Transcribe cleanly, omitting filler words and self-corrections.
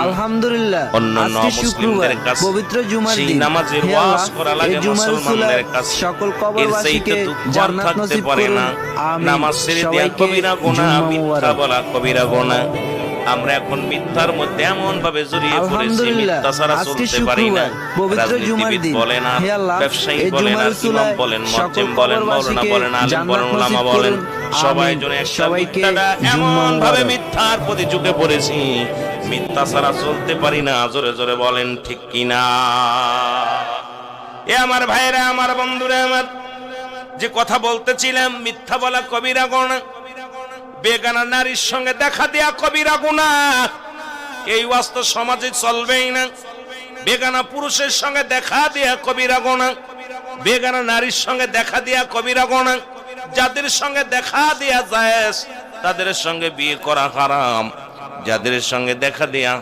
আলহামদুলিল্লাহ আজকে শুক্রবার পবিত্র জুমার দিন নামাজের ওয়াজ করা লাগে মুসলমানদের কাছে সকল কবরবাসীকে জান্নাত নসিব করুন আমিন। নামাজ ছেড়ে দেয়া কবিরা গুনাহ, মিথ্যা বলা কবিরা গুনাহ। আমরা এখন মিথ্যার মধ্যে এমন ভাবে জড়িয়ে পড়েছি, মিথ্যা ছাড়া চলতে পারি না। পবিত্র জুমার দিন বলেন আর হে আল্লাহ ব্যবসায়ী এই বলেন জুমার আর ইমাম বলেন মুয়াজ্জিম বলেন মাওলানা বলেন আলেম বলেন উলামা বলেন সবাই জন্য একটা মিথ্যাটা এমন ভাবে মিথ্যার প্রতি ঝুঁকে পড়েছি, মিথ্যা ছাড়া চলতে পারি না। জোরে জোরে বলেন ঠিক কিনা? এ আমার ভাইরা, আমার বন্ধুরা, আমার যে কথা বলতেছিলাম, মিথ্যা বলা কবিরা গুনাহ, বেগানা নারীর সঙ্গে দেখা দেয়া কবিরা গুনাহ। এই ওয়াস্ত সমাজে চলবেই না। বেগানা পুরুষের সঙ্গে দেখা দেয়া কবিরা গুনাহ, বেগানা নারীর সঙ্গে দেখা দেয়া কবিরা গুনাহ। যাদের সঙ্গে দেখা দেয়া জায়েজ তাদের সঙ্গে বিয়ে করা হারাম, যাদের সঙ্গে দেখা দেয়া